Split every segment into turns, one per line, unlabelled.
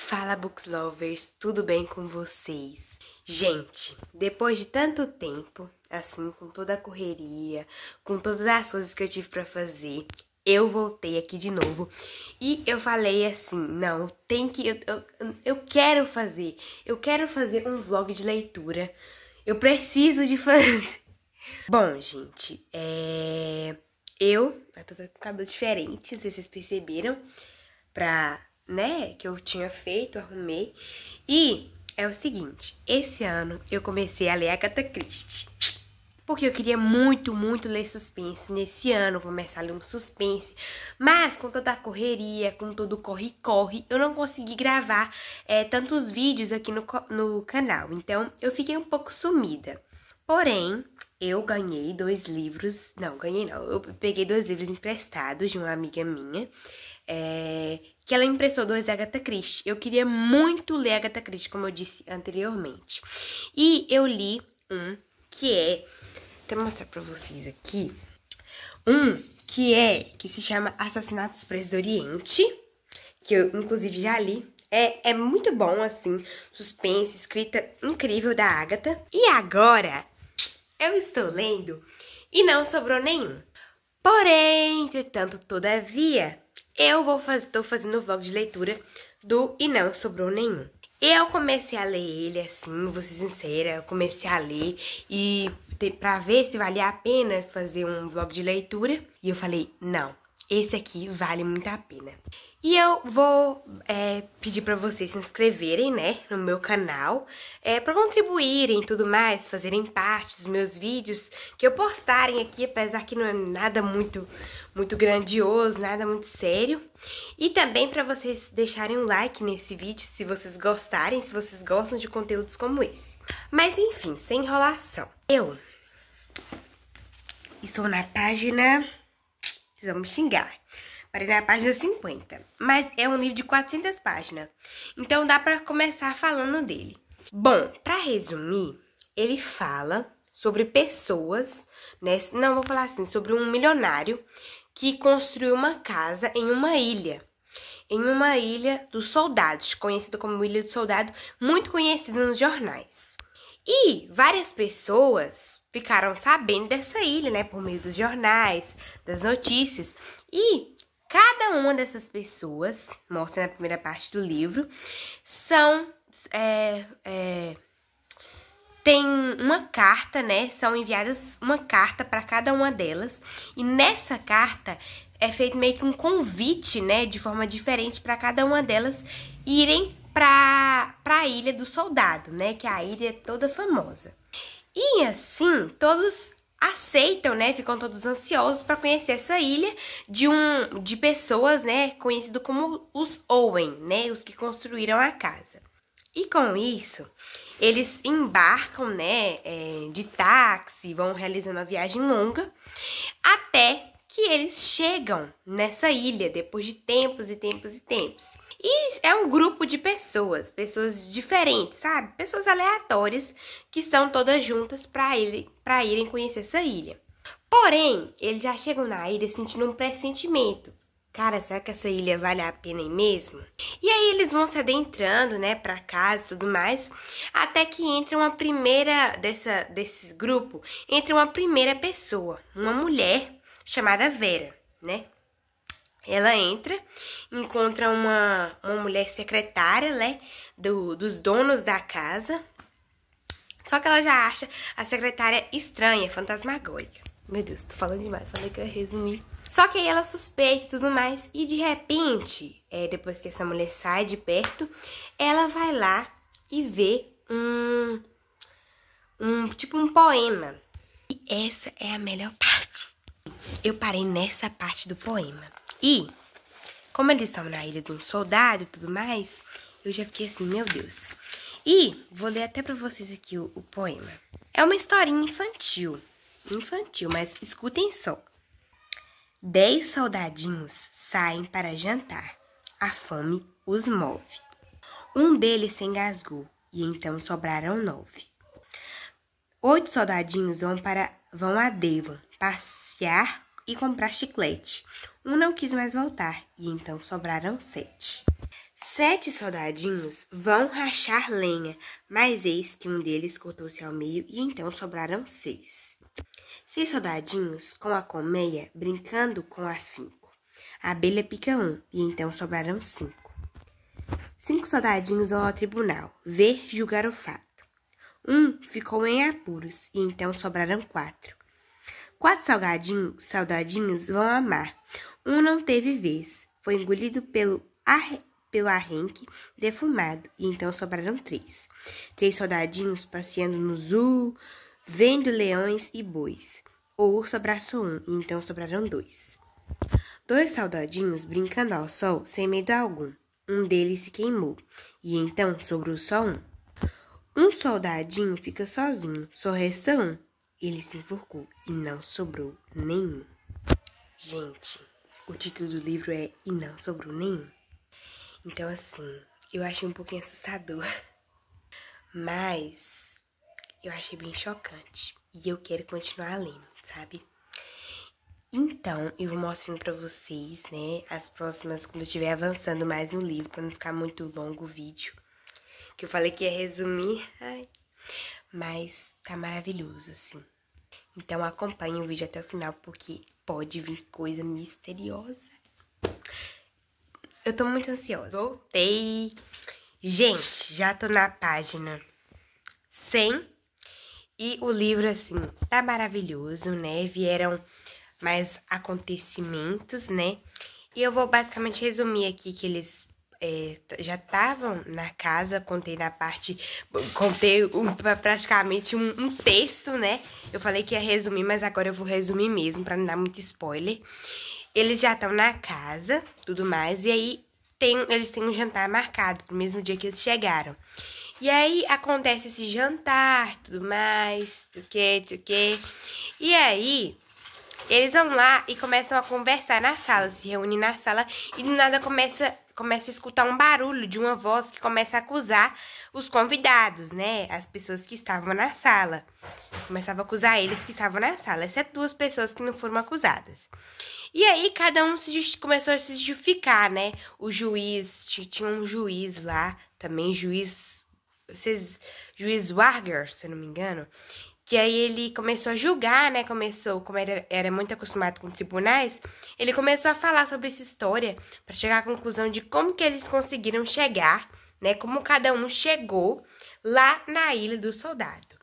Fala, Books Lovers, tudo bem com vocês? Gente, depois de tanto tempo, assim, com toda a correria, com todas as coisas que eu tive pra fazer, eu voltei aqui de novo e eu falei assim, não, eu quero fazer um vlog de leitura, eu preciso de fazer. Bom, gente, eu tô com o cabelo diferente, não sei se vocês perceberam, que eu tinha feito, arrumei. E é o seguinte, esse ano eu comecei a ler Agatha Christie. Porque eu queria muito ler suspense nesse ano, começar a ler um suspense. Mas com toda a correria, com todo o corre-corre, eu não consegui gravar tantos vídeos aqui no canal. Então, eu fiquei um pouco sumida. Porém, eu ganhei 2 livros... Não, ganhei não. Eu peguei 2 livros emprestados de uma amiga minha. Que ela emprestou 2 Agatha Christie. Eu queria muito ler Agatha Christie, como eu disse anteriormente. E eu li um que é... Vou mostrar pra vocês aqui. Um que se chama Assassinato Expresso do Oriente. Que eu, inclusive, já li. É muito bom, assim. Suspense, escrita incrível da Agatha. E agora, eu estou lendo E Não Sobrou Nenhum. Porém, entretanto, todavia, tô fazendo o vlog de leitura do E Não Sobrou Nenhum. Eu comecei a ler ele, assim, vou ser sincera, eu comecei a ler e pra ver se valia a pena fazer um vlog de leitura. E eu falei, não, esse aqui vale muito a pena. E eu vou pedir pra vocês se inscreverem, né, no meu canal, pra contribuírem e tudo mais, fazerem parte dos meus vídeos, que eu postarem aqui, apesar que não é nada muito grandioso, nada muito sério. E também pra vocês deixarem um like nesse vídeo, se vocês gostarem, se vocês gostam de conteúdos como esse. Mas enfim, sem enrolação. Eu estou na página... Vocês vão me xingar. Parei na página 50. Mas é um livro de 400 páginas. Então dá pra começar falando dele. Bom, pra resumir, ele fala sobre pessoas, né? Não, vou falar assim, sobre um milionário que construiu uma casa em uma ilha. Em uma ilha dos soldados, conhecida como Ilha do Soldado, muito conhecida nos jornais. E várias pessoas ficaram sabendo dessa ilha, né, por meio dos jornais, das notícias. E cada uma dessas pessoas, mostra na primeira parte do livro, tem uma carta, né, são enviadas uma carta para cada uma delas. E nessa carta é feito meio que um convite, né, de forma diferente para cada uma delas irem pra Ilha do Soldado, né, que a ilha é toda famosa. E assim, todos aceitam, né, ficam todos ansiosos para conhecer essa ilha de pessoas, né, conhecido como os Owen, né, os que construíram a casa. E com isso, eles embarcam, né, de táxi, vão realizando a viagem longa, até que eles chegam nessa ilha, depois de tempos e tempos e tempos. E é um grupo de pessoas diferentes, sabe? Pessoas aleatórias que estão todas juntas pra irem conhecer essa ilha. Porém, eles já chegam na ilha sentindo um pressentimento. Cara, será que essa ilha vale a pena mesmo? E aí eles vão se adentrando, né, pra casa e tudo mais, até que entra uma primeira, desse grupo, entra uma primeira pessoa, uma mulher chamada Vera, né? Ela entra, encontra uma mulher secretária, né, dos donos da casa. Só que ela já acha a secretária estranha, fantasmagórica. Meu Deus, tô falando demais, falei que eu ia resumir. Só que aí ela suspeita e tudo mais, e de repente, depois que essa mulher sai de perto, ela vai lá e vê tipo um poema. E essa é a melhor parte. Eu parei nessa parte do poema. E, como eles estão na ilha de um soldado e tudo mais, eu já fiquei assim, meu Deus. E vou ler até pra vocês aqui o poema. É uma historinha infantil, mas escutem só. 10 soldadinhos saem para jantar. A fome os move. Um deles se engasgou e então sobraram 9. 8 soldadinhos vão a Devon passear e comprar chiclete. Um não quis mais voltar, e então sobraram 7. 7 soldadinhos vão rachar lenha, mas eis que um deles cortou-se ao meio e então sobraram 6. 6 soldadinhos com a colmeia brincando com afinco. A abelha pica um e então sobraram 5. 5 soldadinhos vão ao tribunal ver julgar o fato. Um ficou em apuros e então sobraram 4. 4 soldadinhos vão ao mar. Um não teve vez, foi engolido pelo arrenque defumado, e então sobraram 3. 3 soldadinhos passeando no zoo, vendo leões e bois. O urso abraçou um, e então sobraram 2. 2 soldadinhos brincando ao sol, sem medo algum. Um deles se queimou, e então sobrou só um. Um soldadinho fica sozinho, só resta um. Ele se enforcou, e não sobrou nenhum. Gente, o título do livro é E Não Sobrou Nenhum. Então, assim, eu achei um pouquinho assustador, mas eu achei bem chocante e eu quero continuar lendo, sabe? Então, eu vou mostrando pra vocês, né, as próximas, quando eu estiver avançando mais no livro, pra não ficar muito longo o vídeo, que eu falei que ia resumir, mas tá maravilhoso, assim. Então, acompanhe o vídeo até o final, porque pode vir coisa misteriosa. Eu tô muito ansiosa. Voltei. Gente, já tô na página 100. E o livro, assim, tá maravilhoso, né? Vieram mais acontecimentos, né? E eu vou basicamente resumir aqui que eles já estavam na casa. Contei praticamente um texto, né? Eu falei que ia resumir, mas agora eu vou resumir mesmo, pra não dar muito spoiler. Eles já estão na casa, tudo mais, e aí eles têm um jantar marcado pro mesmo dia que eles chegaram. E aí acontece esse jantar, tudo mais, tudo que. E aí eles vão lá e começam a conversar na sala, se reúnem na sala, e do nada começa a escutar um barulho de uma voz que começa a acusar os convidados, né? As pessoas que estavam na sala. Começava a acusar eles que estavam na sala, exceto 2 pessoas que não foram acusadas. E aí, cada um começou a se justificar, né? O juiz, tinha um juiz lá, também juiz Warger, se eu não me engano, que aí ele começou a julgar, né? Como era muito acostumado com tribunais, ele começou a falar sobre essa história para chegar à conclusão de como que eles conseguiram chegar, né? Como cada um chegou lá na Ilha do Soldado.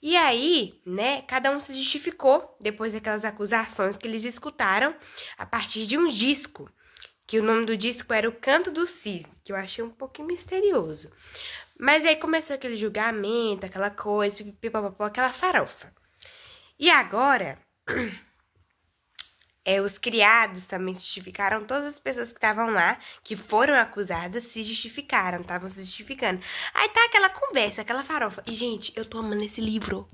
E aí, né, cada um se justificou depois daquelas acusações que eles escutaram a partir de um disco, que o nome do disco era O Canto do Cisne, que eu achei um pouquinho misterioso. Mas aí começou aquele julgamento, aquela coisa, pipapapó, aquela farofa. E agora, os criados também se justificaram, todas as pessoas que estavam lá, que foram acusadas, se justificaram, estavam se justificando. Aí tá aquela conversa, aquela farofa. E, gente, eu tô amando esse livro.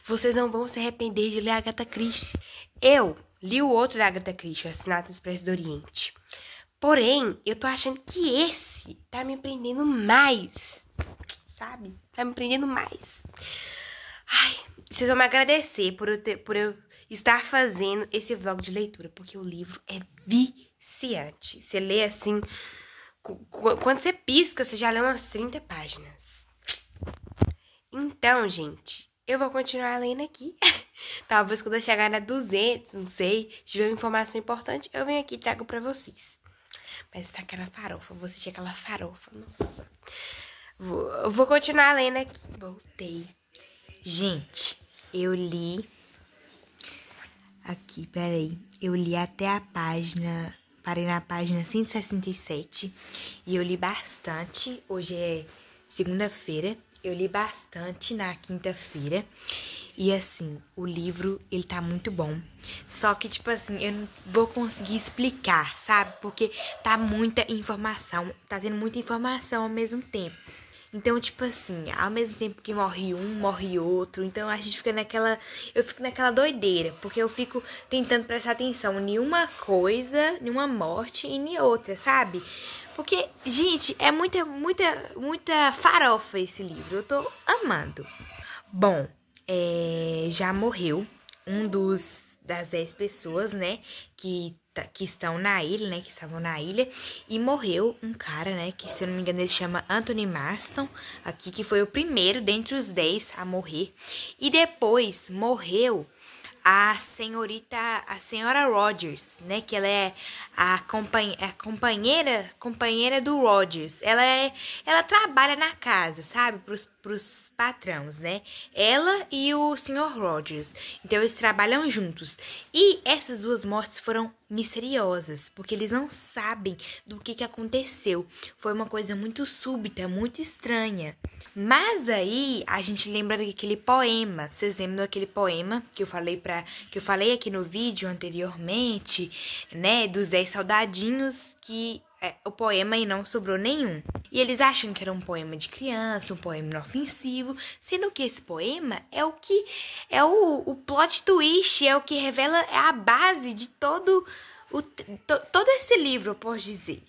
Vocês não vão se arrepender de ler Agatha Christie. Eu li o outro da Agatha Christie, Assassinato Expresso do Oriente. Porém, eu tô achando que esse tá me prendendo mais, sabe? Tá me prendendo mais. Ai, vocês vão me agradecer por eu estar fazendo esse vlog de leitura, porque o livro é viciante. Você lê assim, quando você pisca, você já lê umas 30 páginas. Então, gente, eu vou continuar lendo aqui. Talvez quando eu chegar na 200, não sei, se tiver uma informação importante, eu venho aqui e trago pra vocês. Mas tá aquela farofa, vou assistir aquela farofa, nossa. Vou continuar lendo aqui. Voltei. Gente, eu li... Aqui, peraí. Eu li até a página... Parei na página 167. E eu li bastante. Hoje é segunda-feira. Eu li bastante na quinta-feira. E assim, o livro, ele tá muito bom. Só que, tipo assim, eu não vou conseguir explicar, sabe? Porque tá muita informação. Tá tendo muita informação ao mesmo tempo. Então, tipo assim, ao mesmo tempo que morre um, morre outro. Então, a gente fica naquela... Eu fico naquela doideira. Porque eu fico tentando prestar atenção em uma coisa, em uma morte e em outra, sabe? Porque, gente, é muita farofa esse livro. Eu tô amando. Bom, já morreu um das 10 pessoas, né? Que
que estão na ilha, né, que estavam na ilha, e morreu um cara, né, que se eu não me engano ele chama Anthony Marston, aqui, que foi o primeiro dentre os 10 a morrer, e depois morreu a senhora Rogers, né, que ela é a companheira do Rogers. Ela trabalha na casa, sabe, pros patrões, né? Ela e o senhor Rogers. Então eles trabalham juntos. E essas duas mortes foram misteriosas, porque eles não sabem do que aconteceu. Foi uma coisa muito súbita, muito estranha. Mas aí a gente lembra daquele poema. Vocês lembram daquele poema que eu falei aqui no vídeo anteriormente, né, dos 10 soldadinhos, que o poema aí não sobrou nenhum. E eles acham que era um poema de criança, um poema inofensivo, sendo que esse poema é o que é o plot twist, é o que revela a base de todo esse livro, eu posso dizer.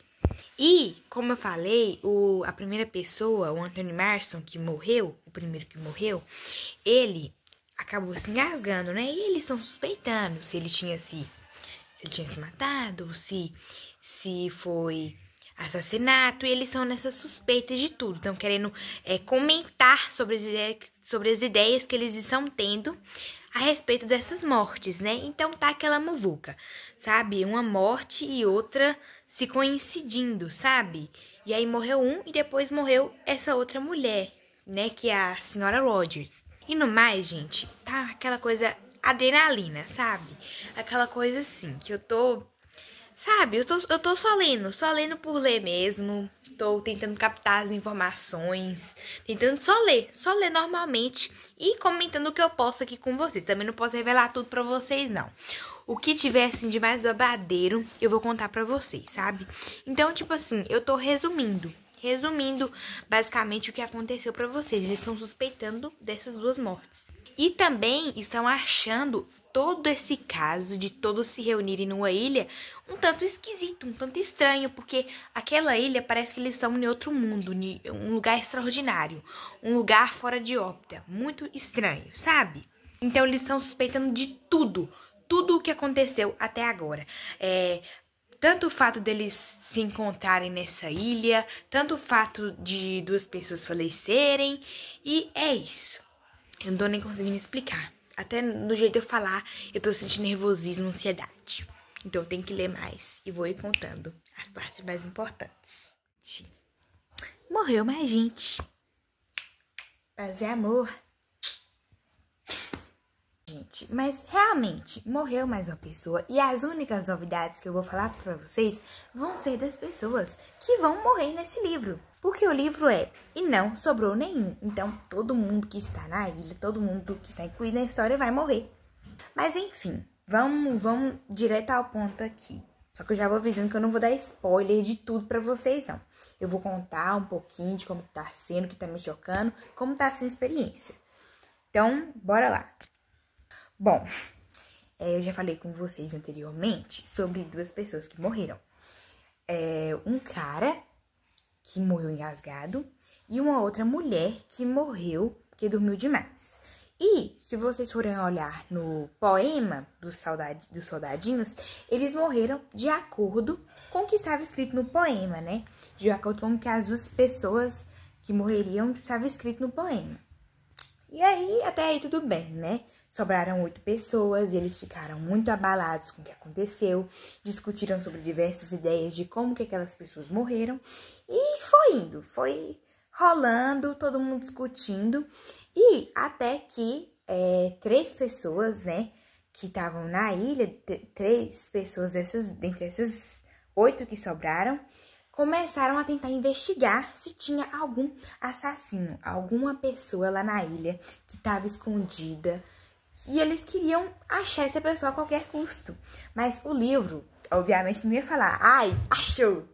E, como eu falei, a primeira pessoa, o Anthony Marston, que morreu, o primeiro que morreu, ele acabou se engasgando, né? E eles estão suspeitando se ele tinha se matado, se foi assassinato, e eles são nessas suspeitas de tudo. Estão querendo comentar sobre as ideias que eles estão tendo a respeito dessas mortes, né? Então tá aquela muvuca, sabe? Uma morte e outra se coincidindo, sabe? E aí morreu um e depois morreu essa outra mulher, né? Que é a senhora Rogers. E no mais, gente, tá aquela coisa adrenalina, sabe? Aquela coisa assim, que eu tô... Sabe, eu tô só lendo por ler mesmo. Tô tentando captar as informações, tentando só ler normalmente e comentando o que eu posso aqui com vocês. Também não posso revelar tudo pra vocês, não. O que tiver, assim, de mais babadeiro, eu vou contar pra vocês, sabe? Então, tipo assim, eu tô resumindo basicamente o que aconteceu pra vocês. Eles estão suspeitando dessas duas mortes. E também estão achando todo esse caso de todos se reunirem numa ilha um tanto esquisito, um tanto estranho, porque aquela ilha parece que eles estão em outro mundo, um lugar extraordinário, um lugar fora de órbita, muito estranho, sabe? Então eles estão suspeitando de tudo o que aconteceu até agora. Tanto o fato deles se encontrarem nessa ilha, tanto o fato de duas pessoas falecerem, e é isso. Eu não tô nem conseguindo explicar. Até no jeito de eu falar, eu tô sentindo nervosismo, ansiedade. Então eu tenho que ler mais e vou ir contando as partes mais importantes. Morreu mais gente. Paz e amor. Gente, mas realmente morreu mais uma pessoa e as únicas novidades que eu vou falar pra vocês vão ser das pessoas que vão morrer nesse livro. Porque o livro e não sobrou nenhum. Então todo mundo que está na ilha, todo mundo que está incluído na história vai morrer. Mas enfim, vamos direto ao ponto aqui. Só que eu já vou avisando que eu não vou dar spoiler de tudo pra vocês, não. Eu vou contar um pouquinho de como tá sendo, o que tá me chocando, como tá sendo a experiência. Então, bora lá. Bom, eu já falei com vocês anteriormente sobre duas pessoas que morreram. Um cara que morreu engasgado e uma outra mulher que morreu porque dormiu demais. E, se vocês forem olhar no poema dos soldadinhos, eles morreram de acordo com o que estava escrito no poema, né? De acordo com o que as duas pessoas que morreriam estava escrito no poema. E aí, até aí tudo bem, né? Sobraram 8 pessoas e eles ficaram muito abalados com o que aconteceu, discutiram sobre diversas ideias de como que aquelas pessoas morreram e foi rolando, todo mundo discutindo e até que 3 pessoas, né, que estavam na ilha, 3 pessoas dentre essas 8 que sobraram, começaram a tentar investigar se tinha algum assassino, alguma pessoa lá na ilha que estava escondida. E eles queriam achar essa pessoa a qualquer custo. Mas o livro, obviamente, não ia falar, ai, achou!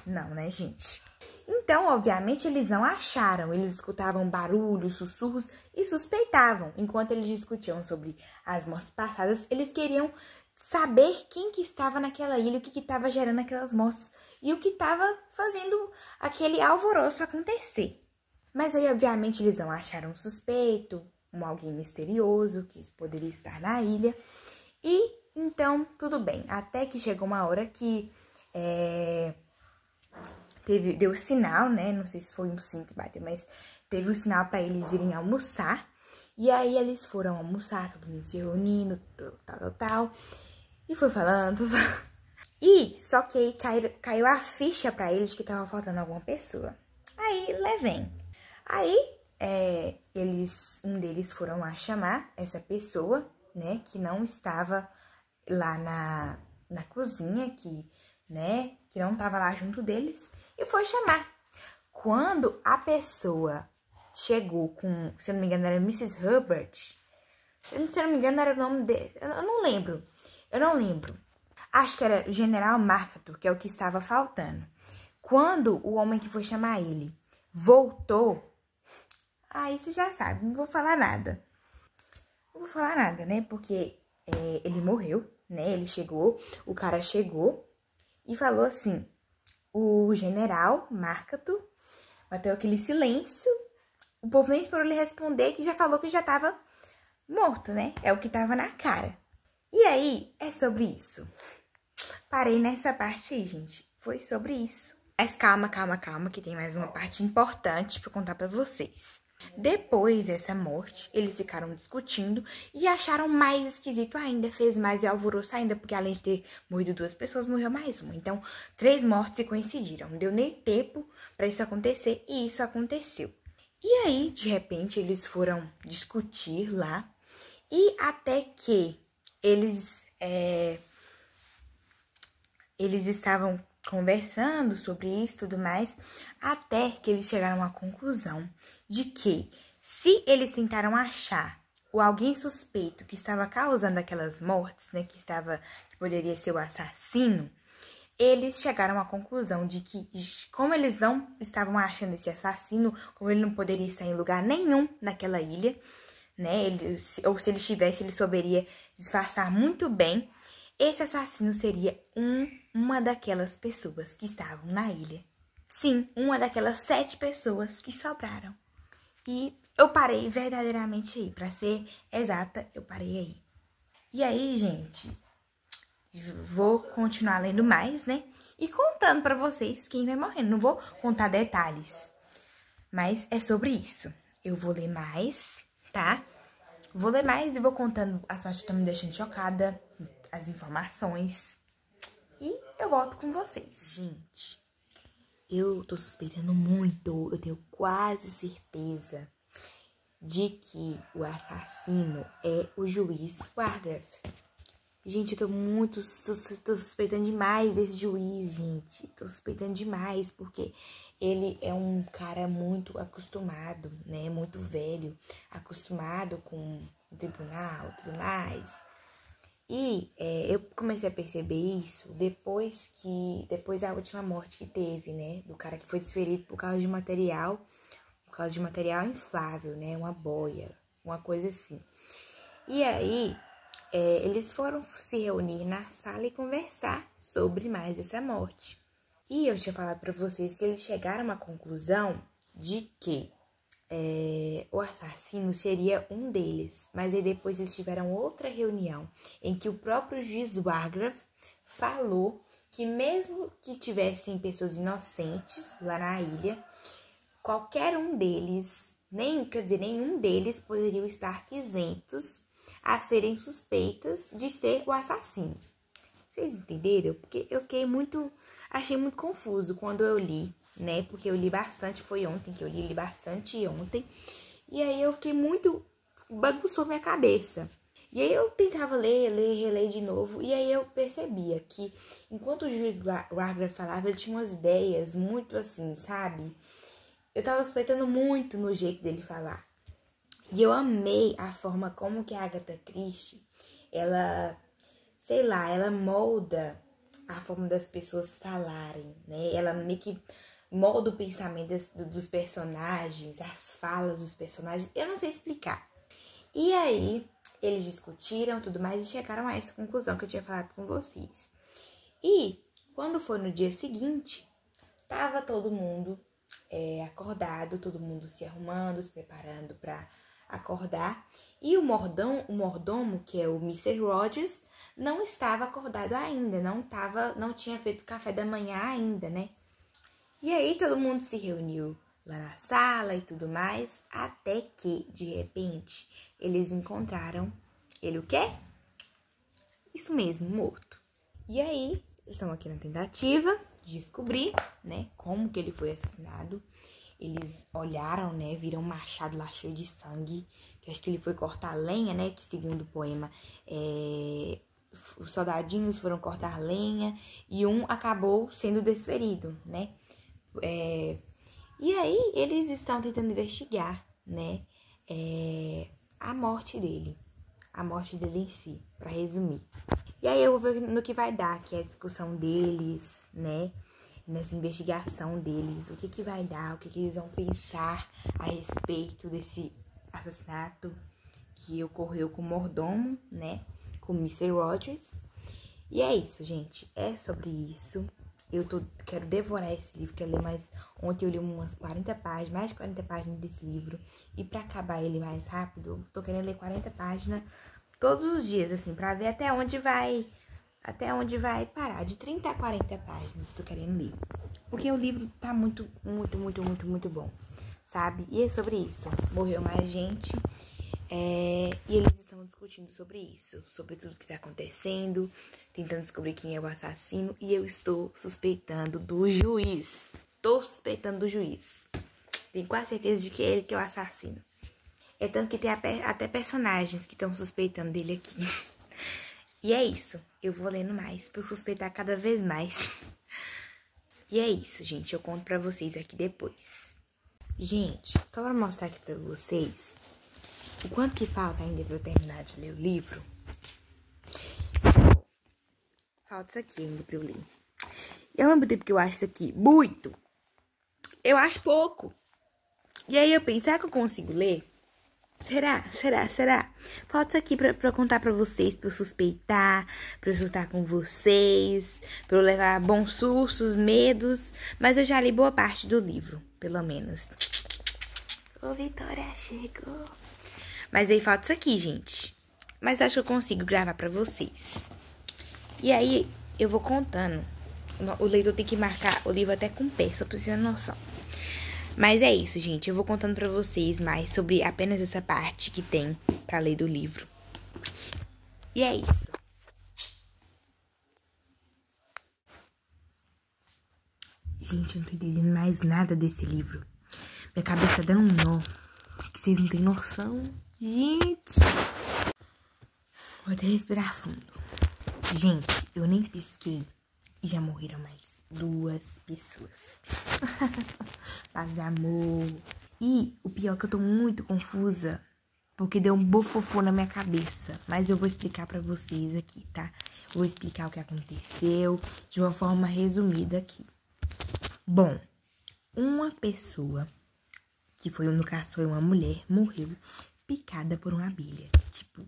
Não, né, gente? Então, obviamente, eles não acharam. Eles escutavam barulhos, sussurros e suspeitavam. Enquanto eles discutiam sobre as mortes passadas, eles queriam saber quem que estava naquela ilha, o que estava gerando aquelas mortes e o que estava fazendo aquele alvoroço acontecer. Mas aí, obviamente, eles não acharam um suspeito, alguém misterioso que poderia estar na ilha. E Então, tudo bem. Até que chegou uma hora que deu sinal, né? Não sei se foi um sim que bateu, mas teve o sinal para eles irem almoçar. E aí eles foram almoçar, todo mundo se reunindo, tal. E foi falando. E só que aí caiu a ficha para eles que tava faltando alguma pessoa. Aí, levem. Aí, um deles foram lá chamar essa pessoa, né, que não estava lá na cozinha, que não estava lá junto deles, e foi chamar. Quando a pessoa chegou com, se eu não me engano, era Mrs. Herbert, se eu não me engano, era o nome dele, eu não lembro. Acho que era General MacArthur, que é o que estava faltando. Quando o homem que foi chamar ele voltou, aí você já sabe, não vou falar nada. Não vou falar nada, né? Porque ele morreu, né? O cara chegou e falou assim, o General MacArthur bateu aquele silêncio, o povo nem esperou ele responder, que já falou que já estava morto, né? É o que estava na cara. E aí, é sobre isso. Parei nessa parte aí, gente. Foi sobre isso. Mas calma, que tem mais uma parte importante pra contar pra vocês. Depois dessa morte, eles ficaram discutindo e acharam mais esquisito ainda, fez mais alvoroço ainda, porque além de ter morrido 2 pessoas, morreu mais uma. Então, 3 mortes se coincidiram. Não deu nem tempo pra isso acontecer e isso aconteceu. E aí, de repente, eles foram discutir lá e até que eles estavam conversando sobre isso e tudo mais, até que eles chegaram à conclusão de que, se eles tentaram achar o alguém suspeito que estava causando aquelas mortes, né, que poderia ser o assassino, eles chegaram à conclusão de que, como eles não estavam achando esse assassino, como ele não poderia estar em lugar nenhum naquela ilha, né, ou se ele estivesse, ele souberia disfarçar muito bem, esse assassino seria uma daquelas pessoas que estavam na ilha. Sim, uma daquelas 7 pessoas que sobraram. E eu parei verdadeiramente aí. Pra ser exata, eu parei aí. E aí, gente, vou continuar lendo mais, né? E contando pra vocês quem vai morrendo. Não vou contar detalhes, mas é sobre isso. Eu vou ler mais, tá? Vou ler mais e vou contando as partes que estão me deixando chocada, as informações. E eu volto com vocês. Gente, eu tô suspeitando muito, eu tenho quase certeza de que o assassino é o juiz Wargrave. Gente, eu tô suspeitando demais desse juiz, gente. Tô suspeitando demais, porque ele é um cara muito acostumado, né? Muito velho, acostumado com o tribunal e tudo mais. E eu comecei a perceber isso depois da última morte que teve, né? Do cara que foi desferido por causa de material inflável, né? Uma boia, uma coisa assim. E aí, eles foram se reunir na sala e conversar sobre mais essa morte. E eu tinha falado pra vocês que eles chegaram à conclusão de que o assassino seria um deles, mas aí depois eles tiveram outra reunião em que o próprio juiz Wargrave falou que mesmo que tivessem pessoas inocentes lá na ilha, qualquer um deles, nenhum deles poderiam estar isentos a serem suspeitas de ser o assassino. Vocês entenderam? Porque achei muito confuso quando eu li, né? Porque eu li bastante, foi ontem que eu li bastante ontem. E aí eu fiquei bagunçou minha cabeça. E aí eu tentava reler de novo. E aí eu percebia que, enquanto o juiz Wargrave falava, ele tinha umas ideias muito assim, sabe? Eu tava suspeitando muito no jeito dele falar. E eu amei a forma como que a Agatha Christie, ela molda a forma das pessoas falarem, né? Ela meio que molda o pensamento dos personagens, as falas dos personagens. Eu não sei explicar. E aí, eles discutiram tudo mais e chegaram a essa conclusão que eu tinha falado com vocês. E, quando foi no dia seguinte, tava todo mundo acordado, todo mundo se arrumando, se preparando para acordar. E o mordomo, que é o Mr. Rogers, não estava acordado ainda, não tinha feito café da manhã ainda, né? E aí todo mundo se reuniu lá na sala e tudo mais, até que, de repente, eles encontraram ele o quê? Isso mesmo, morto. E aí, estão aqui na tentativa de descobrir, né, como que ele foi assassinado. Eles olharam, né, viram um machado lá cheio de sangue, que acho que ele foi cortar lenha, né, que segundo o poema, os soldadinhos foram cortar lenha e um acabou sendo desferido, né. E aí, eles estão tentando investigar, né, a morte dele em si, pra resumir. E aí eu vou ver no que vai dar, que é a discussão deles, né, nessa investigação deles, o que vai dar, o que eles vão pensar a respeito desse assassinato que ocorreu com o mordomo, né, com o Mr. Rogers. E é isso, gente, é sobre isso. Quero devorar esse livro, quero ler mais. Ontem eu li umas 40 páginas, mais de 40 páginas desse livro. E pra acabar ele mais rápido, eu tô querendo ler 40 páginas todos os dias, assim, pra ver até onde vai parar. De 30 a 40 páginas, tô querendo ler. Porque o livro tá muito bom, sabe? E é sobre isso. Morreu mais gente. E eles estão discutindo sobre isso, sobre tudo que tá acontecendo, tentando descobrir quem é o assassino. E eu estou suspeitando do juiz. Tenho quase certeza de que é ele que é o assassino. É tanto que tem até personagens que estão suspeitando dele aqui. E é isso. Eu vou lendo mais pra eu suspeitar cada vez mais. E é isso, gente. Eu conto pra vocês aqui depois. Gente, só pra mostrar aqui pra vocês o quanto que falta ainda pra eu terminar de ler o livro. Falta isso aqui ainda pra eu ler. E ao mesmo tempo que eu acho isso aqui muito, eu acho pouco. E aí eu penso, será que eu consigo ler? Será? Falta isso aqui pra eu contar pra vocês, pra eu suspeitar, pra eu surtar com vocês, pra eu levar bons sustos, medos. Mas eu já li boa parte do livro, pelo menos. Ô, Vitória, chegou. Mas aí falta isso aqui, gente. Mas acho que eu consigo gravar pra vocês. E aí eu vou contando. O leitor tem que marcar o livro até com pé, só pra vocês terem noção. Mas é isso, gente. Eu vou contando pra vocês mais sobre apenas essa parte que tem pra ler do livro. E é isso. Gente, eu não tô entendendo mais nada desse livro. Minha cabeça tá dando um nó. Que vocês não têm noção. Gente. Vou até respirar fundo. Gente, eu nem pesquei e já morreram mais 2 pessoas. Paz e amor. E o pior é que eu tô muito confusa, porque deu um bofofô na minha cabeça. Mas eu vou explicar pra vocês aqui, tá? Vou explicar o que aconteceu de uma forma resumida aqui. Bom, uma pessoa, que foi, no caso, foi uma mulher, morreu picada por uma abelha. Tipo,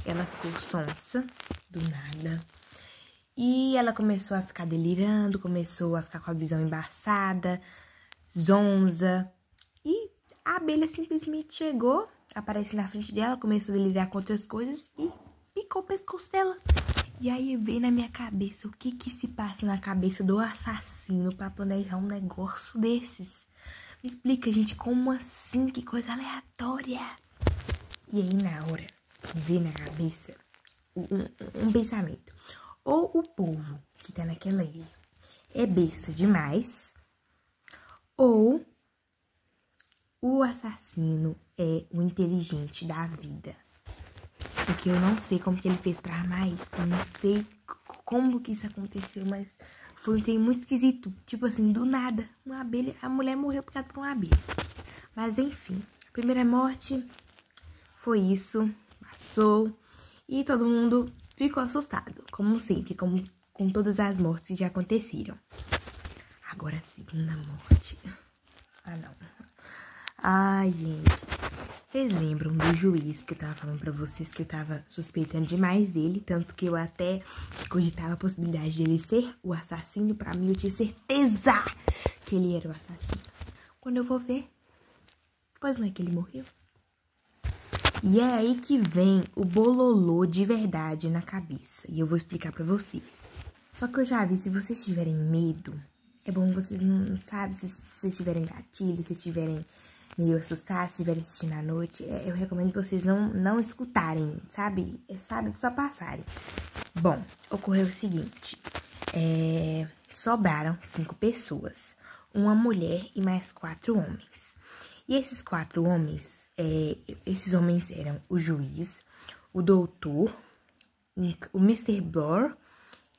ela ficou sonsa, do nada. E ela começou a ficar delirando, começou a ficar com a visão embaçada, zonza. E a abelha simplesmente chegou, apareceu na frente dela, começou a delirar com outras coisas e picou o pescoço dela. E aí veio na minha cabeça, o que se passa na cabeça do assassino pra planejar um negócio desses? Me explica, gente, como assim? Que coisa aleatória. E aí na hora, veio na cabeça um pensamento. Ou o povo que tá naquela ilha é besta demais, ou o assassino é o inteligente da vida. Porque eu não sei como que ele fez pra armar isso, eu não sei como que isso aconteceu, mas foi um trem muito esquisito. Tipo assim, do nada, uma abelha, a mulher morreu picada por uma abelha. Mas enfim, a primeira morte foi isso, passou, e todo mundo ficou assustado, como sempre, como com todas as mortes que já aconteceram. Agora a segunda morte. Ah, não. Ai, gente. Vocês lembram do juiz que eu tava falando pra vocês que eu tava suspeitando demais dele, tanto que eu até cogitava a possibilidade dele ser o assassino. Pra mim, eu tinha certeza que ele era o assassino. Quando eu vou ver, pois não é que ele morreu? E é aí que vem o bololô de verdade na cabeça. E eu vou explicar pra vocês. Só que eu já vi, se vocês tiverem medo, é bom vocês não, sabe, se vocês tiverem gatilho, se estiverem meio assustados, se estiverem assistindo à noite, eu recomendo que vocês não escutarem, sabe? Só passarem. Bom, ocorreu o seguinte, sobraram 5 pessoas, uma mulher e mais 4 homens. E esses 4 homens, esses homens eram o juiz, o doutor, o Mr. Blur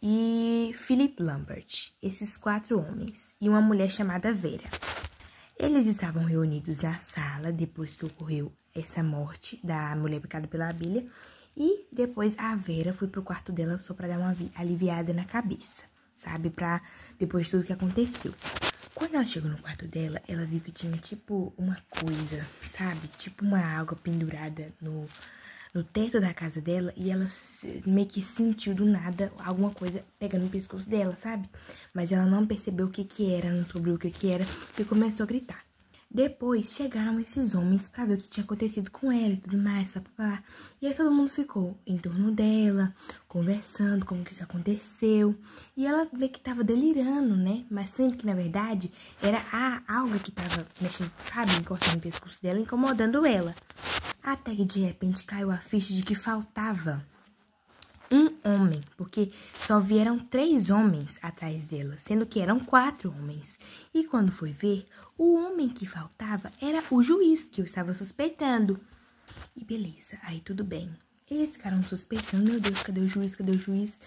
e Philip Lambert. Esses 4 homens e uma mulher chamada Vera. Eles estavam reunidos na sala depois que ocorreu essa morte da mulher picada pela abelha. E depois a Vera foi pro quarto dela só pra dar uma aliviada na cabeça, sabe? Depois de tudo que aconteceu. Quando ela chegou no quarto dela, ela viu que tinha, tipo, uma coisa, sabe? Tipo uma água pendurada no teto da casa dela. E ela meio que sentiu do nada alguma coisa pegando no pescoço dela, sabe? Mas ela não percebeu o que era, não soube o que era e começou a gritar. Depois chegaram esses homens pra ver o que tinha acontecido com ela e tudo mais, papá. E aí todo mundo ficou em torno dela, conversando como que isso aconteceu. E ela meio que tava delirando, né? Mas sendo que, na verdade, era a alga que tava mexendo, sabe? Encostando no pescoço dela, incomodando ela. Até que, de repente, caiu a ficha de que faltava um homem, porque só vieram 3 homens atrás dela, sendo que eram 4 homens. E quando foi ver, o homem que faltava era o juiz, que eu estava suspeitando. E beleza, aí tudo bem. Eles ficaram suspeitando, meu Deus, cadê o juiz, cadê o juiz?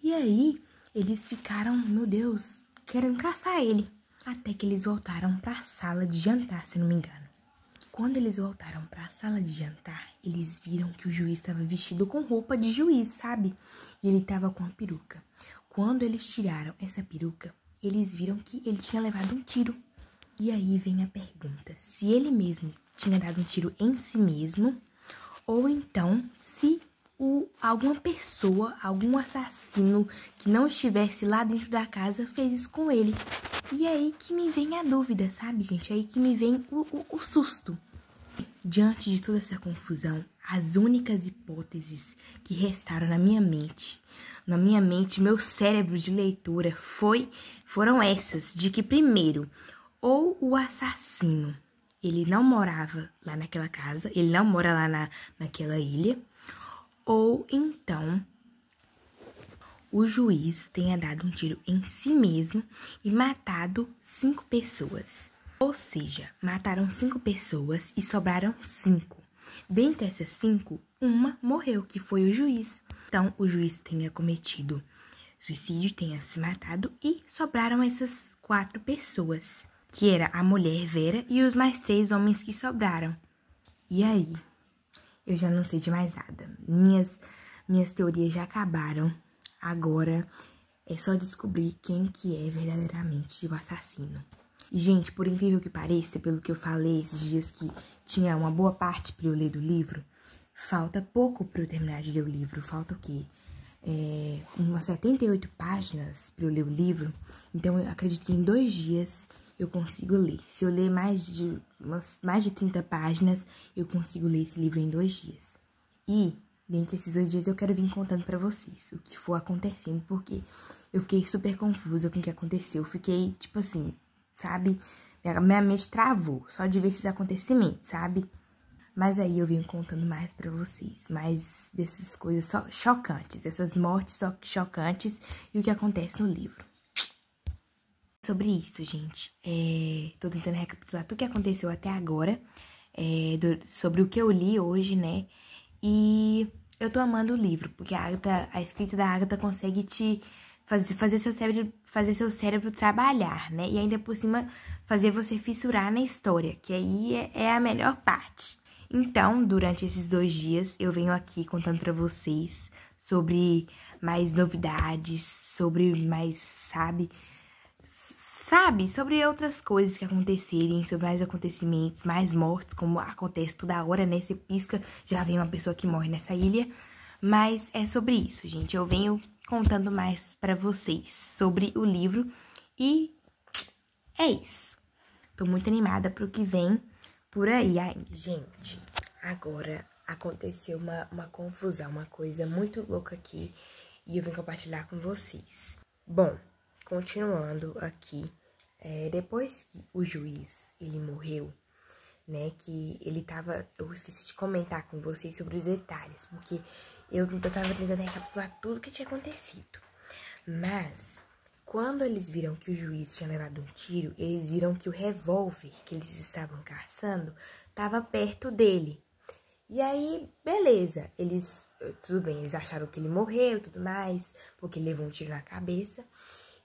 E aí, eles ficaram, meu Deus, querendo caçar ele. Até que eles voltaram para a sala de jantar, se eu não me engano. Quando eles voltaram para a sala de jantar, eles viram que o juiz estava vestido com roupa de juiz, sabe? E ele estava com uma peruca. Quando eles tiraram essa peruca, eles viram que ele tinha levado um tiro. E aí vem a pergunta, se ele mesmo tinha dado um tiro em si mesmo, ou então se alguma pessoa, algum assassino que não estivesse lá dentro da casa fez isso com ele. E é aí que me vem a dúvida, sabe, gente? É aí que me vem o susto. Diante de toda essa confusão, as únicas hipóteses que restaram na minha mente, meu cérebro de leitura foram essas, de que primeiro, ou o assassino, ele não morava lá naquela casa, ele não mora lá naquela ilha, ou então o juiz tenha dado um tiro em si mesmo e matado 5 pessoas. Ou seja, mataram 5 pessoas e sobraram 5. Dentre essas 5, uma morreu, que foi o juiz. Então, o juiz tenha cometido suicídio, tenha se matado e sobraram essas 4 pessoas, que era a mulher Vera e os mais 3 homens que sobraram. E aí? Eu já não sei de mais nada. Minhas teorias já acabaram. Agora é só descobrir quem que é verdadeiramente o assassino. E, gente, por incrível que pareça, pelo que eu falei esses dias que tinha uma boa parte para eu ler do livro, falta pouco para eu terminar de ler o livro. Falta o quê? Umas 78 páginas para eu ler o livro. Então, eu acredito que em 2 dias eu consigo ler. Se eu ler mais de 30 páginas, eu consigo ler esse livro em 2 dias. E, dentre esses 2 dias, eu quero vir contando pra vocês o que for acontecendo, porque eu fiquei super confusa com o que aconteceu. Eu fiquei, tipo assim, sabe? Minha mente travou só de ver esses acontecimentos, sabe? Mas aí eu vim contando mais pra vocês, mais dessas coisas só chocantes, essas mortes só chocantes e o que acontece no livro. Sobre isso, gente, tô tentando recapitular tudo que aconteceu até agora, sobre o que eu li hoje, né? E eu tô amando o livro, porque a escrita da Agatha consegue te fazer seu cérebro trabalhar, né? E ainda por cima, fazer você fissurar na história, que aí é a melhor parte. Então, durante esses 2 dias, eu venho aqui contando pra vocês sobre mais novidades, sobre mais, sabe, sobre outras coisas que acontecerem, sobre mais acontecimentos, mais mortes, como acontece toda hora, né? Você pisca, já vem uma pessoa que morre nessa ilha. Mas é sobre isso, gente. Eu venho contando mais pra vocês sobre o livro e é isso. Tô muito animada pro que vem por aí. Ai, gente, agora aconteceu uma confusão, uma coisa muito louca aqui, e eu vim compartilhar com vocês. Bom, continuando aqui, depois que o juiz, ele morreu, né, que ele tava... Eu esqueci de comentar com vocês sobre os detalhes, porque eu tava tentando recapitular tudo que tinha acontecido. Mas, quando eles viram que o juiz tinha levado um tiro, eles viram que o revólver que eles estavam caçando tava perto dele. E aí, beleza, tudo bem, eles acharam que ele morreu e tudo mais, porque ele levou um tiro na cabeça.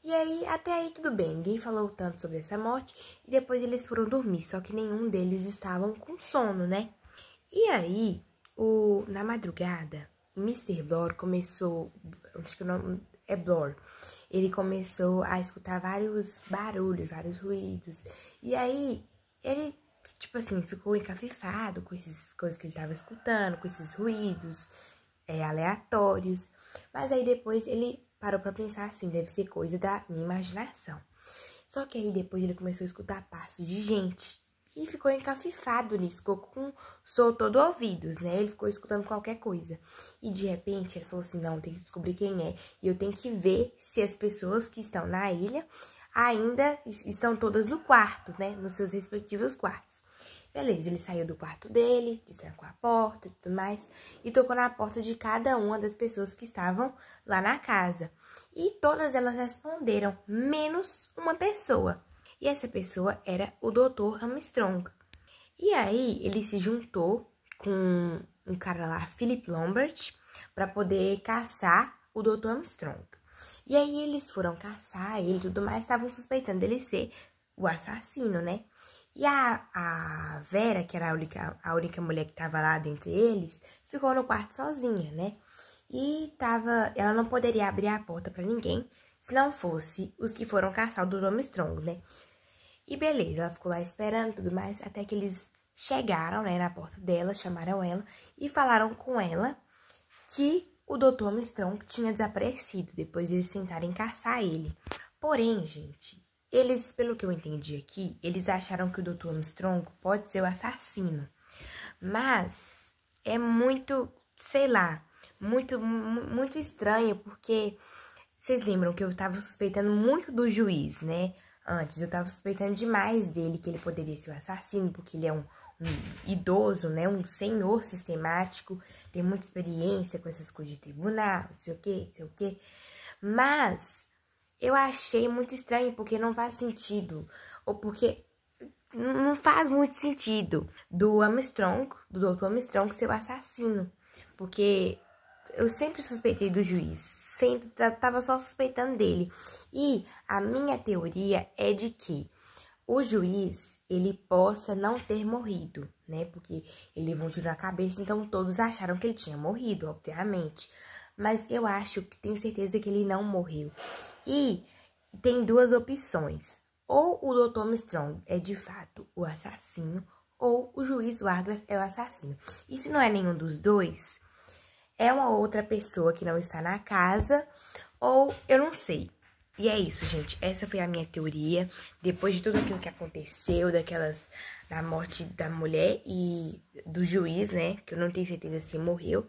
E aí, até aí tudo bem, ninguém falou tanto sobre essa morte, e depois eles foram dormir, só que nenhum deles estavam com sono, né? E aí, na madrugada, o Mr. Blore começou, acho que o nome é Blore, ele começou a escutar vários barulhos, vários ruídos, e aí, ele, tipo assim, ficou encafifado com essas coisas que ele tava escutando, com esses ruídos aleatórios, mas aí depois ele parou pra pensar assim, deve ser coisa da minha imaginação. Só que aí depois ele começou a escutar passos de gente e ficou encafifado nisso, ficou sou todo ouvidos, né? Ele ficou escutando qualquer coisa. E de repente ele falou assim, não, tem que descobrir quem é. E eu tenho que ver se as pessoas que estão na ilha ainda estão todas no quarto, né? Nos seus respectivos quartos. Beleza, ele saiu do quarto dele, destrancou a porta e tudo mais, e tocou na porta de cada uma das pessoas que estavam lá na casa. E todas elas responderam, menos uma pessoa. E essa pessoa era o Dr. Armstrong. E aí, ele se juntou com um cara lá, Philip Lombard, para poder caçar o Dr. Armstrong. E aí, eles foram caçar ele e tudo mais, estavam suspeitando dele ser o assassino, né? E a Vera, que era a única mulher que tava lá dentre eles, ficou no quarto sozinha, né? E ela não poderia abrir a porta pra ninguém, se não fosse os que foram caçar o Dr. Armstrong, né? E beleza, ela ficou lá esperando e tudo mais, até que eles chegaram, né, na porta dela, chamaram ela e falaram com ela que o Dr. Armstrong tinha desaparecido, depois de eles tentarem caçar ele. Porém, gente, eles, pelo que eu entendi aqui, eles acharam que o Dr. Armstrong pode ser o assassino. Mas é muito, sei lá, muito estranho, porque vocês lembram que eu tava suspeitando muito do juiz, né? Antes, eu tava suspeitando demais dele, que ele poderia ser o assassino, porque ele é um idoso, né? Um senhor sistemático, tem muita experiência com essas coisas de tribunal, não sei o quê, não sei o quê. Mas eu achei muito estranho, porque não faz sentido, ou porque não faz muito sentido do Dr. Armstrong ser o assassino, porque eu sempre suspeitei do juiz, sempre tava só suspeitando dele, e a minha teoria é de que o juiz, ele possa não ter morrido, né, porque ele levou um tiro na cabeça, então todos acharam que ele tinha morrido, obviamente, mas eu tenho certeza que ele não morreu. E tem duas opções. Ou o Dr. Armstrong é de fato o assassino, ou o juiz Wagner é o assassino. E se não é nenhum dos dois, é uma outra pessoa que não está na casa, ou eu não sei. E é isso, gente. Essa foi a minha teoria. Depois de tudo aquilo que aconteceu, da morte da mulher e do juiz, né? Que eu não tenho certeza se morreu.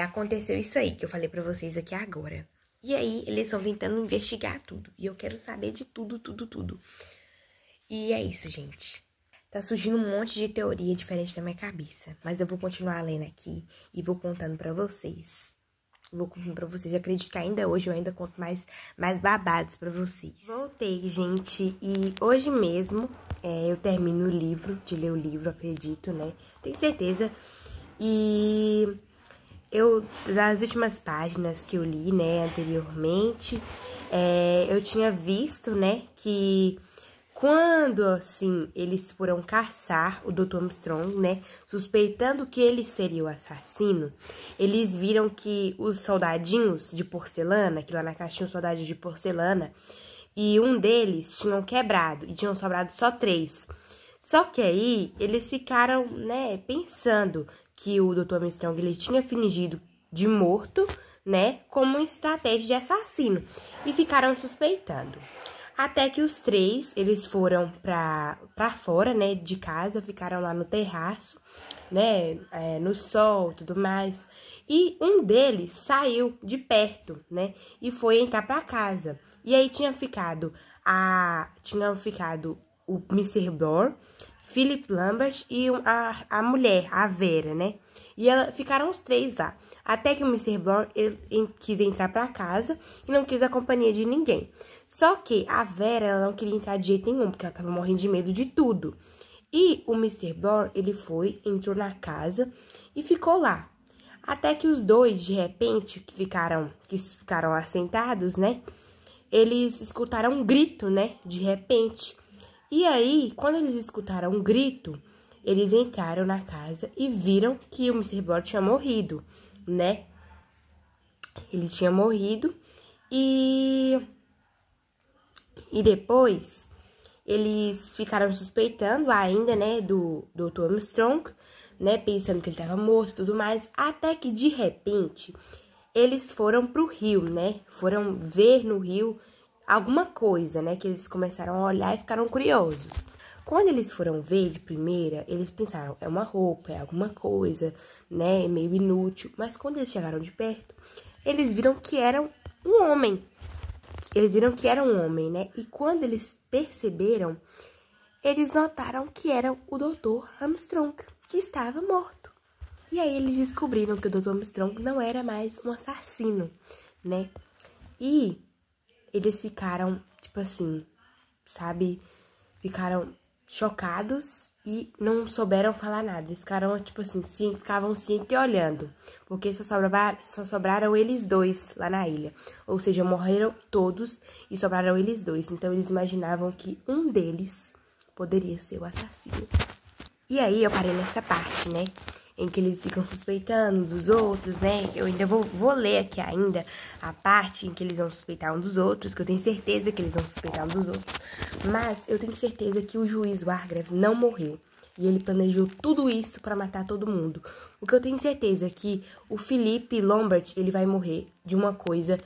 Aconteceu isso aí que eu falei pra vocês aqui agora. E aí, eles estão tentando investigar tudo. E eu quero saber de tudo, tudo, tudo. E é isso, gente. Tá surgindo um monte de teoria diferente na minha cabeça. Mas eu vou continuar lendo aqui e vou contando pra vocês. Vou contando pra vocês. Eu acredito que ainda hoje eu ainda conto mais babados pra vocês. Voltei, gente. E hoje mesmo eu termino de ler o livro, acredito, né? Tenho certeza. E nas últimas páginas que eu li, né, anteriormente, eu tinha visto, né, que quando, assim, eles foram caçar o Dr. Armstrong, né, suspeitando que ele seria o assassino, eles viram que os soldadinhos de porcelana, que lá na caixa tinha um soldadinho de porcelana, e um deles tinham quebrado, e tinham sobrado só 3. Só que aí, eles ficaram, né, pensando que o Dr. Armstrong, ele tinha fingido de morto, né, como uma estratégia de assassino, e ficaram suspeitando.
Até que os três, eles foram pra fora, né, de casa, ficaram lá no terraço, né, no sol e tudo mais. E um deles saiu de perto, né, e foi entrar pra casa. E aí tinham ficado o Mr. Blore, Philip Lambert e a mulher, a Vera, né? E ficaram os três lá. Até que o Mr. Blore quis entrar pra casa e não quis a companhia de ninguém. Só que a Vera, ela não queria entrar de jeito nenhum, porque ela tava morrendo de medo de tudo. E o Mr. Blore, ele entrou na casa e ficou lá. Até que os dois, de repente, que ficaram assentados, né? Eles escutaram um grito, né? De repente. E aí, quando eles escutaram um grito, eles entraram na casa e viram que o Mr. Blore tinha morrido, né? Ele tinha morrido e depois eles ficaram suspeitando ainda, né, do Dr. Armstrong, né, pensando que ele estava morto e tudo mais, até que de repente eles foram pro rio, né? Foram ver no rio alguma coisa, né? Que eles começaram a olhar e ficaram curiosos. Quando eles foram ver de primeira, eles pensaram, é uma roupa, é alguma coisa, né? É meio inútil. Mas quando eles chegaram de perto, eles viram que era um homem. Eles viram que era um homem, né? E quando eles perceberam, eles notaram que era o Dr. Armstrong, que estava morto. E aí eles descobriram que o Dr. Armstrong não era mais um assassino, né? E eles ficaram, tipo assim, sabe? Ficaram chocados e não souberam falar nada. Eles ficaram, tipo assim, ficavam sempre olhando. Porque só sobraram eles dois lá na ilha. Ou seja, morreram todos e sobraram eles dois. Então, eles imaginavam que um deles poderia ser o assassino. E aí, eu parei nessa parte, né? Em que eles ficam suspeitando dos outros, né? Eu ainda vou ler aqui ainda a parte em que eles vão suspeitar um dos outros, que eu tenho certeza que eles vão suspeitar um dos outros. Mas eu tenho certeza que o juiz Wargrave não morreu. E ele planejou tudo isso pra matar todo mundo. O que eu tenho certeza é que o Philip Lambert, ele vai morrer de uma coisa,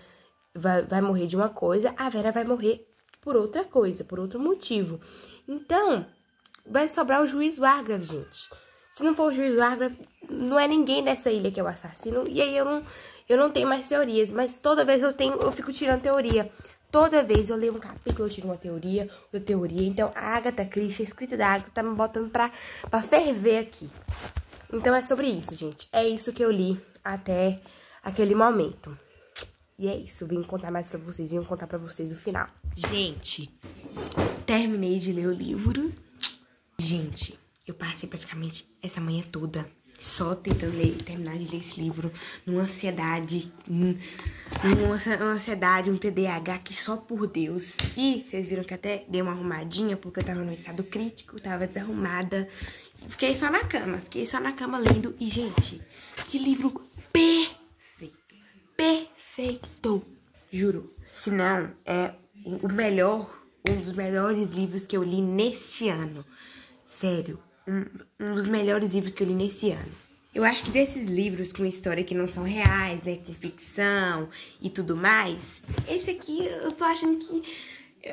vai morrer de uma coisa, a Vera vai morrer por outra coisa, por outro motivo. Então, vai sobrar o juiz Wargrave, gente. Se não for o juiz Wargrave, não é ninguém dessa ilha que é o assassino. E aí eu não tenho mais teorias. Mas toda vez eu fico tirando teoria. Toda vez eu leio um capítulo, eu tiro uma teoria, outra teoria. Então a Agatha Christie, a escrita da Agatha, tá me botando pra ferver aqui. Então é sobre isso, gente. É isso que eu li até aquele momento. E é isso, vim contar mais pra vocês, vim contar pra vocês o final.
Gente, terminei de ler o livro. Gente, eu passei praticamente essa manhã toda só tentando terminar de ler esse livro, numa ansiedade, um TDAH que só por Deus. E vocês viram que até dei uma arrumadinha, porque eu tava num estado crítico, tava desarrumada. Fiquei só na cama lendo. E, gente, que livro perfeito, perfeito, juro. Se não, é um dos melhores livros que eu li neste ano. Sério. Um dos melhores livros que eu li nesse ano. Eu acho que desses livros com história que não são reais, né, com ficção e tudo mais, esse aqui eu tô achando que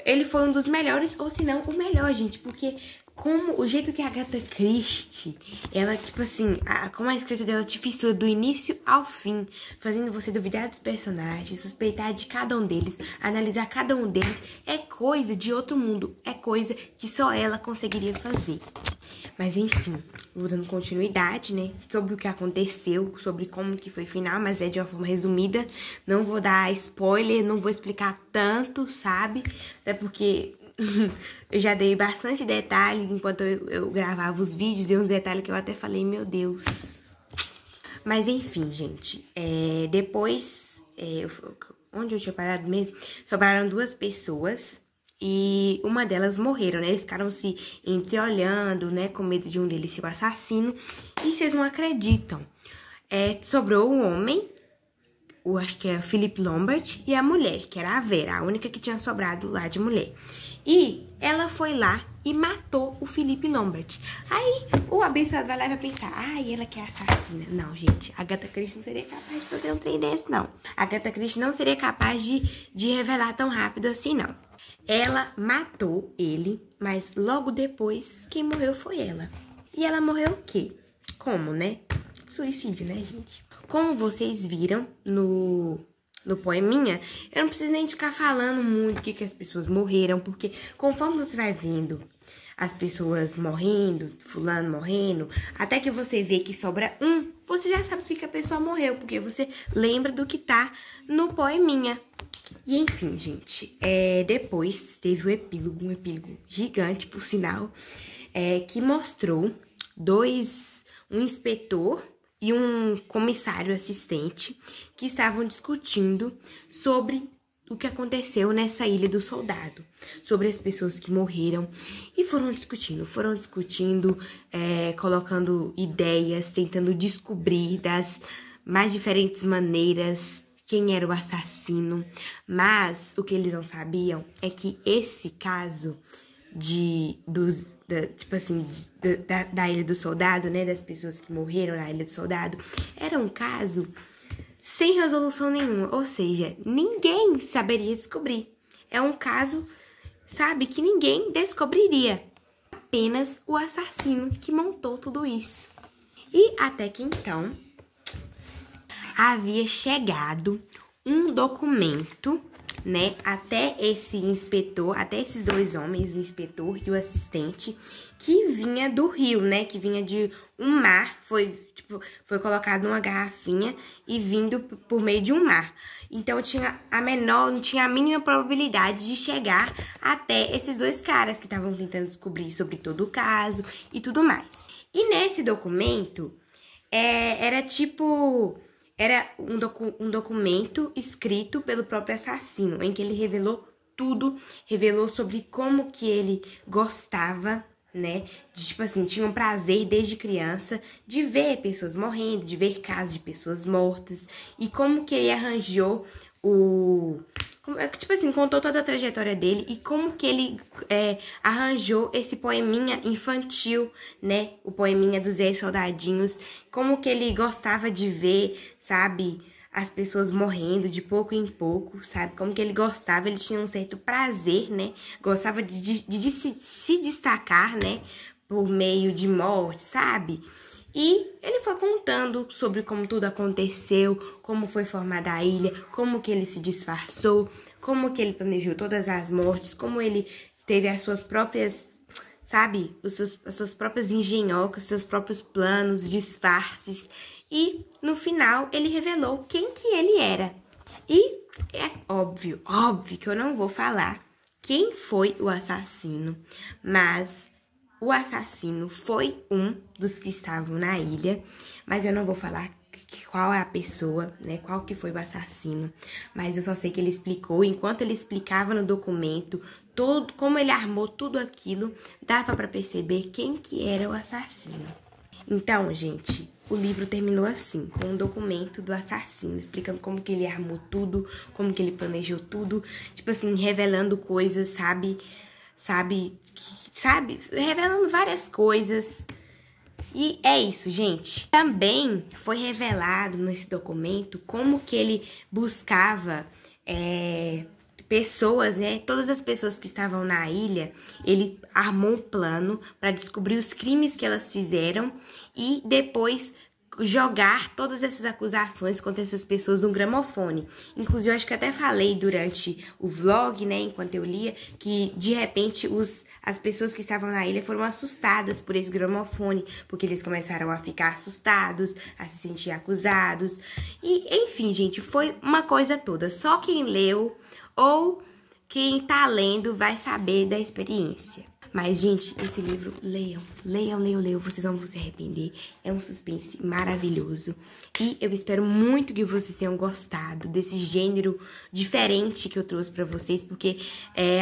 ele foi um dos melhores, ou se não, o melhor, gente, porque como o jeito que a Agatha Christie, ela, tipo assim, como a escrita dela te fissura do início ao fim, fazendo você duvidar dos personagens, suspeitar de cada um deles, analisar cada um deles, é coisa de outro mundo, é coisa que só ela conseguiria fazer. Mas enfim, vou dando continuidade, né, sobre o que aconteceu, sobre como que foi o final, mas é de uma forma resumida, não vou dar spoiler, não vou explicar tanto, sabe, até porque eu já dei bastante detalhe enquanto eu gravava os vídeos, e uns detalhes que eu até falei, meu Deus. Mas enfim, gente, depois, onde eu tinha parado mesmo, sobraram 2 pessoas. E uma delas morreram, né? Eles ficaram se entreolhando, né? Com medo de um deles ser o assassino. E vocês não acreditam. Sobrou um homem, acho que é o Philip Lambert, e a mulher, que era a Vera, a única que tinha sobrado lá de mulher. E ela foi lá e matou o Philip Lambert. Aí o abençoado vai lá e vai pensar, ela que é assassina. Não, gente, a Agatha Christie não seria capaz de fazer um trem desse, não. A Agatha Christie não seria capaz de revelar tão rápido assim, não.
Ela matou ele, mas logo depois quem morreu foi ela. E ela morreu o quê? Como, né? Suicídio, né, gente? Como vocês viram no poeminha, eu não preciso nem ficar falando muito o que as pessoas morreram, porque conforme você vai vendo as pessoas morrendo, fulano morrendo, até que você vê que sobra um, você já sabe do que a pessoa morreu, porque você lembra do que tá no poeminha. E enfim, gente, depois teve um epílogo gigante, por sinal, que mostrou um inspetor e um comissário assistente que estavam discutindo sobre o que aconteceu nessa Ilha do Soldado, sobre as pessoas que morreram, e foram discutindo, colocando ideias, tentando descobrir das mais diferentes maneiras quem era o assassino, mas o que eles não sabiam é que esse caso da Ilha do Soldado, né, das pessoas que morreram na Ilha do Soldado, era um caso sem resolução nenhuma, ou seja, ninguém saberia descobrir. É um caso, sabe, que ninguém descobriria. Apenas o assassino que montou tudo isso. E até que então havia chegado um documento, né, até esse inspetor, até esses dois homens, o inspetor e o assistente, que vinha do rio, né, que vinha de um mar, foi colocado numa garrafinha e vindo por meio de um mar. Então não tinha a mínima probabilidade de chegar até esses dois caras que estavam tentando descobrir sobre todo o caso e tudo mais. E nesse documento, era um documento escrito pelo próprio assassino, em que ele revelou tudo, revelou sobre como que ele gostava, né, tinha um prazer desde criança de ver pessoas morrendo, de ver casos de pessoas mortas, e como que ele arranjou contou toda a trajetória dele e como que ele arranjou esse poeminha infantil, né, o poeminha dos 10 soldadinhos, como que ele gostava de ver, sabe, as pessoas morrendo de pouco em pouco, sabe, como que ele gostava, ele tinha um certo prazer, né, gostava de se destacar, né, por meio de morte, sabe. E ele foi contando sobre como tudo aconteceu, como foi formada a ilha, como que ele se disfarçou, como que ele planejou todas as mortes, como ele teve as suas próprias, sabe, as suas próprias engenhocas, os seus próprios planos, disfarces. E no final ele revelou quem que ele era. E é óbvio que eu não vou falar quem foi o assassino, mas o assassino foi um dos que estavam na ilha, mas eu não vou falar qual é a pessoa, né, qual que foi o assassino, mas eu só sei que ele explicou, enquanto ele explicava no documento, como ele armou tudo aquilo, dava pra perceber quem que era o assassino. Então, gente, o livro terminou assim, com um documento do assassino, explicando como que ele armou tudo, como que ele planejou tudo, revelando coisas, sabe, revelando várias coisas. E é isso, gente. Também foi revelado nesse documento como que ele buscava pessoas, né? Todas as pessoas que estavam na ilha, ele armou um plano para descobrir os crimes que elas fizeram e depois jogar todas essas acusações contra essas pessoas num gramofone. Inclusive, eu acho que eu até falei durante o vlog, né, enquanto eu lia, que de repente as pessoas que estavam na ilha foram assustadas por esse gramofone, porque eles começaram a ficar assustados, a se sentir acusados. E, enfim, gente, foi uma coisa toda. Só quem leu ou quem tá lendo vai saber da experiência. Mas, gente, esse livro, leiam, vocês não vão se arrepender. É um suspense maravilhoso. E eu espero muito que vocês tenham gostado desse gênero diferente que eu trouxe pra vocês, porque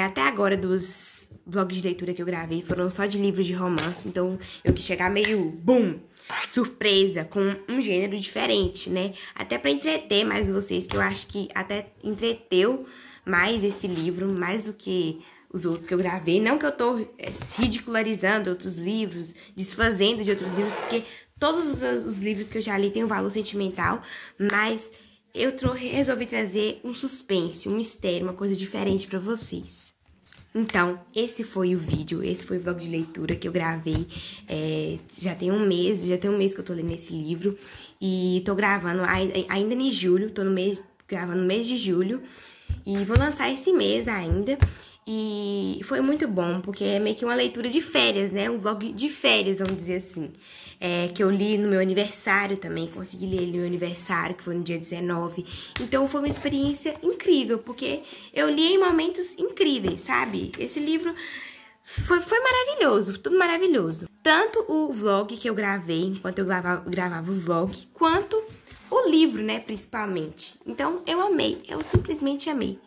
até agora dos vlogs de leitura que eu gravei foram só de livros de romance, então eu quis chegar meio, bum, surpresa, com um gênero diferente, né? Até pra entreter mais vocês, que eu acho que até entreteu mais esse livro, mais do que os outros que eu gravei. Não que eu tô ridicularizando outros livros, desfazendo de outros livros, porque todos os livros que eu já li têm um valor sentimental, mas eu resolvi trazer um suspense, um mistério, uma coisa diferente pra vocês. Então, esse foi o vídeo, esse foi o vlog de leitura que eu gravei. Já tem um mês que eu tô lendo esse livro. E tô gravando ainda em julho, gravando no mês de julho. E vou lançar esse mês ainda. E foi muito bom, porque é meio que uma leitura de férias, né? Um vlog de férias, vamos dizer assim. Que eu li no meu aniversário também, consegui ler no meu aniversário, que foi no dia 19. Então foi uma experiência incrível, porque eu li em momentos incríveis, sabe? Esse livro foi maravilhoso, tudo maravilhoso. Tanto o vlog que eu gravei, enquanto eu gravava o vlog, quanto o livro, né, principalmente. Então eu amei, eu simplesmente amei.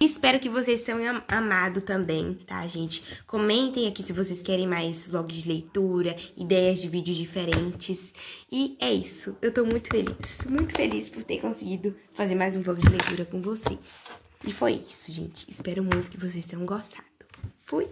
Espero que vocês tenham amado também, tá, gente? Comentem aqui se vocês querem mais vlogs de leitura, ideias de vídeos diferentes. E é isso, eu tô muito feliz por ter conseguido fazer mais um vlog de leitura com vocês. E foi isso, gente. Espero muito que vocês tenham gostado. Fui!